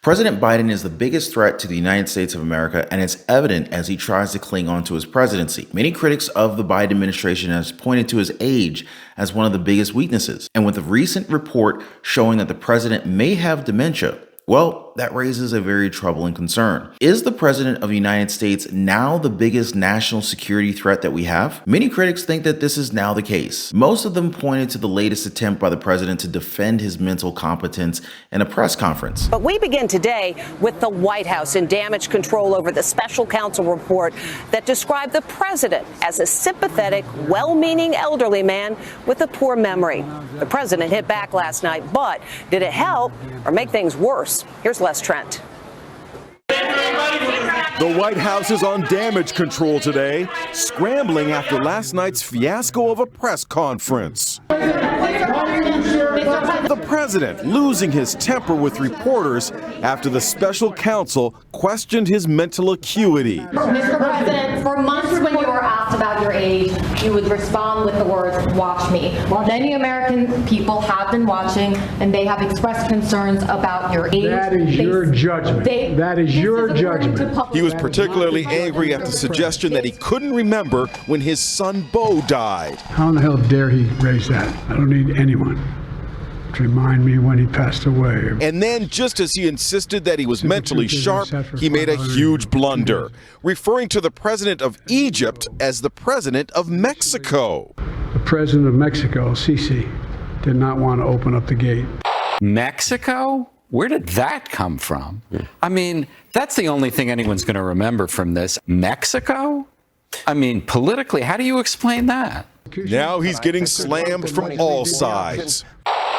President Biden is the biggest threat to the United States of America, and it's evident as he tries to cling on to his presidency. Many critics of the Biden administration have pointed to his age as one of the biggest weaknesses. And with a recent report showing that the president may have dementia, well, that raises a very troubling concern. Is the President of the United States now the biggest national security threat that we have? Many critics think that this is now the case. Most of them pointed to the latest attempt by the president to defend his mental competence in a press conference. But we begin today with the White House in damage control over the special counsel report that described the president as a sympathetic, well-meaning elderly man with a poor memory. The president hit back last night, but did it help or make things worse? Here's Les Trent. The White House is on damage control today, scrambling after last night's fiasco of a press conference. The president losing his temper with reporters after the special counsel questioned his mental acuity. Mr. President, for months when you were asked about your age, you would respond with the words, "Watch me." Many American people have been watching, and they have expressed concerns about your age. That is your judgment. That is your judgment. He was particularly angry at the suggestion that he couldn't remember when his son Beau died. How in the hell dare he raise that? I don't need anyone to remind me when he passed away. And then, just as he insisted that he was mentally sharp, he made a huge blunder, referring to the president of Egypt as the president of Mexico. The president of Mexico, Sisi, did not want to open up the gate. Mexico? Where did that come from? I mean, that's the only thing anyone's going to remember from this. Mexico? I mean, politically, how do you explain that? Now he's getting slammed from all sides.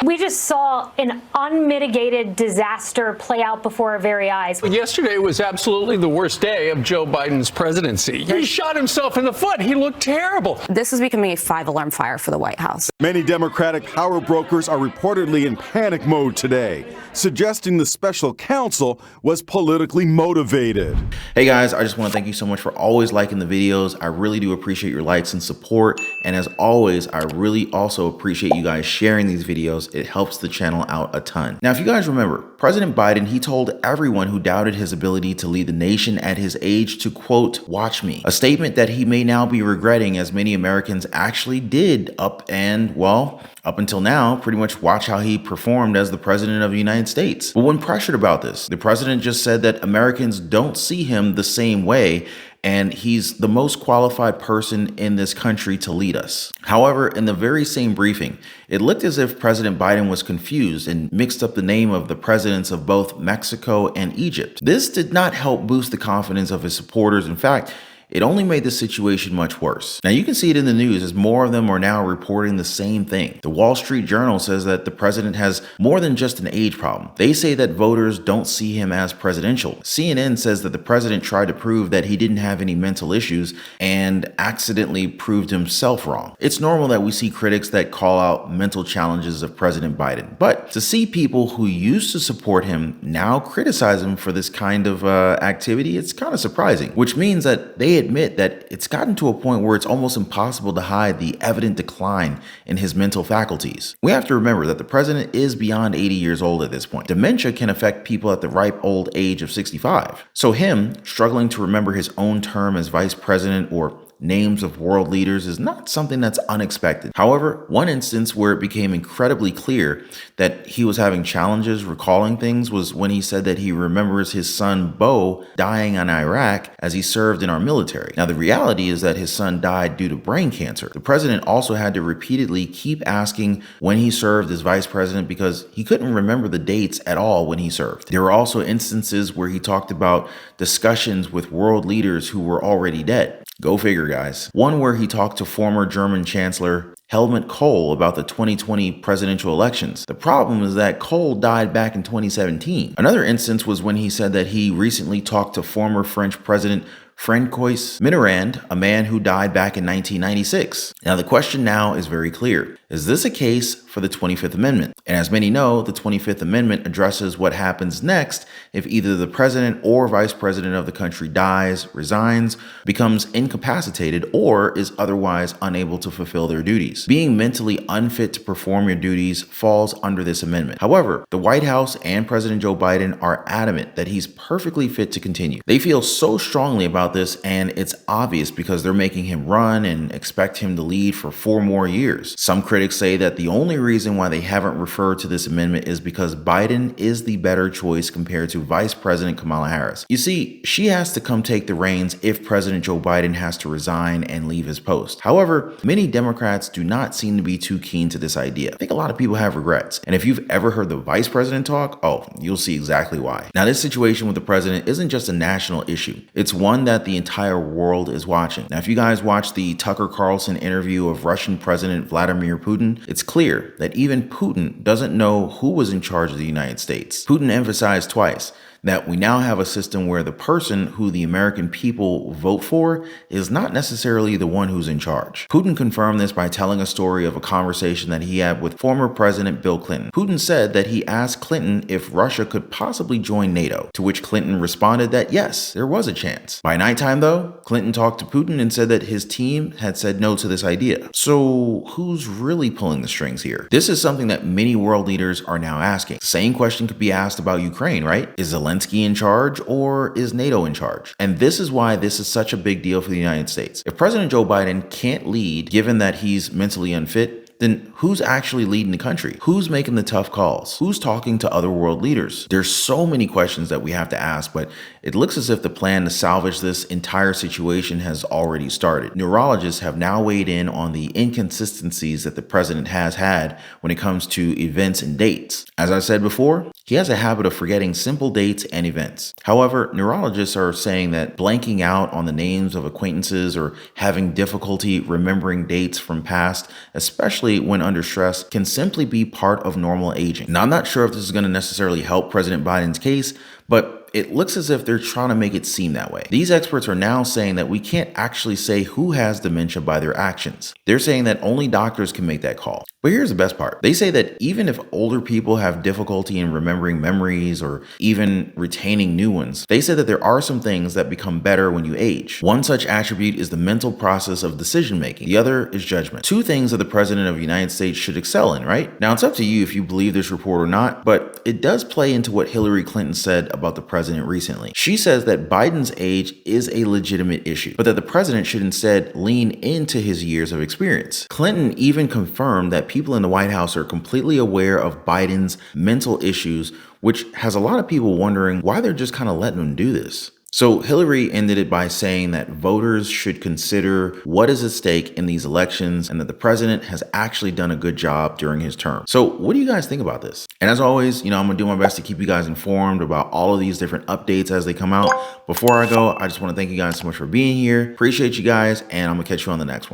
We just saw an unmitigated disaster play out before our very eyes. Yesterday was absolutely the worst day of Joe Biden's presidency. He shot himself in the foot. He looked terrible. This is becoming a five-alarm fire for the White House. Many Democratic power brokers are reportedly in panic mode today, suggesting the special counsel was politically motivated. Hey guys, I just want to thank you so much for always liking the videos. I really do appreciate your likes and support. And as always, I really also appreciate you guys sharing these videos. It helps the channel out a ton. Now, if you guys remember, President Biden, he told everyone who doubted his ability to lead the nation at his age to, quote, "watch me," a statement that he may now be regretting, as many Americans actually did up until now, pretty much watch how he performed as the president of the United States. But when pressured about this, the president just said that Americans don't see him the same way, and he's the most qualified person in this country to lead us. However, in the very same briefing, it looked as if President Biden was confused and mixed up the name of the presidents of both Mexico and Egypt. This did not help boost the confidence of his supporters. In fact, it only made the situation much worse. Now, you can see it in the news as more of them are now reporting the same thing. The Wall Street Journal says that the president has more than just an age problem. They say that voters don't see him as presidential. CNN says that the president tried to prove that he didn't have any mental issues and accidentally proved himself wrong. It's normal that we see critics that call out mental challenges of President Biden, but to see people who used to support him now criticize him for this kind of activity, it's kind of surprising, which means that they admit that it's gotten to a point where it's almost impossible to hide the evident decline in his mental faculties. We have to remember that the president is beyond 80 years old at this point. Dementia can affect people at the ripe old age of 65. So him struggling to remember his own term as vice president or names of world leaders is not something that's unexpected. However, one instance where it became incredibly clear that he was having challenges recalling things was when he said that he remembers his son Beau dying in Iraq as he served in our military. Now, the reality is that his son died due to brain cancer. The president also had to repeatedly keep asking when he served as vice president because he couldn't remember the dates at all when he served. There were also instances where he talked about discussions with world leaders who were already dead. Go figure, guys. One where he talked to former German Chancellor Helmut Kohl about the 2020 presidential elections. The problem is that Kohl died back in 2017. Another instance was when he said that he recently talked to former French President François Mitterrand, a man who died back in 1996. Now, the question now is very clear. Is this a case for the 25th Amendment. And as many know, the 25th Amendment addresses what happens next if either the president or vice president of the country dies, resigns, becomes incapacitated, or is otherwise unable to fulfill their duties. Being mentally unfit to perform your duties falls under this amendment. However, the White House and President Joe Biden are adamant that he's perfectly fit to continue. They feel so strongly about this, and it's obvious because they're making him run and expect him to lead for 4 more years. Some critics say that the only reason why they haven't referred to this amendment is because Biden is the better choice compared to Vice President Kamala Harris. You see, she has to come take the reins if President Joe Biden has to resign and leave his post. However, many Democrats do not seem to be too keen to this idea. I think a lot of people have regrets. And if you've ever heard the vice president talk, oh, you'll see exactly why. Now, this situation with the president isn't just a national issue. It's one that the entire world is watching. Now, if you guys watch the Tucker Carlson interview of Russian President Vladimir Putin, it's clear that even Putin doesn't know who was in charge of the United States. Putin emphasized twice that we now have a system where the person who the American people vote for is not necessarily the one who's in charge. Putin confirmed this by telling a story of a conversation that he had with former President Bill Clinton. Putin said that he asked Clinton if Russia could possibly join NATO, to which Clinton responded that yes, there was a chance. By nighttime, though, Clinton talked to Putin and said that his team had said no to this idea. So who's really pulling the strings here? This is something that many world leaders are now asking. The same question could be asked about Ukraine, right? Is Zelensky in charge, or is NATO in charge? And this is why this is such a big deal for the United States. If President Joe Biden can't lead, given that he's mentally unfit, then who's actually leading the country? Who's making the tough calls? Who's talking to other world leaders? There's so many questions that we have to ask, but it looks as if the plan to salvage this entire situation has already started. Neurologists have now weighed in on the inconsistencies that the president has had when it comes to events and dates. As I said before, he has a habit of forgetting simple dates and events. However, neurologists are saying that blanking out on the names of acquaintances or having difficulty remembering dates from past, especially when under stress, can simply be part of normal aging. Now, I'm not sure if this is going to necessarily help President Biden's case, but it looks as if they're trying to make it seem that way. These experts are now saying that we can't actually say who has dementia by their actions. They're saying that only doctors can make that call. But here's the best part. They say that even if older people have difficulty in remembering memories or even retaining new ones, they say that there are some things that become better when you age. One such attribute is the mental process of decision making. The other is judgment. 2 things that the president of the United States should excel in, right? Now, it's up to you if you believe this report or not, but it does play into what Hillary Clinton said about the president recently. She says that Biden's age is a legitimate issue, but that the president should instead lean into his years of experience. Clinton even confirmed that people in the White House are completely aware of Biden's mental issues, which has a lot of people wondering why they're just kind of letting him do this. So Hillary ended it by saying that voters should consider what is at stake in these elections and that the president has actually done a good job during his term. So what do you guys think about this? And as always, I'm going to do my best to keep you guys informed about all of these different updates as they come out. Before I go, I just want to thank you guys so much for being here. Appreciate you guys, and I'm going to catch you on the next one.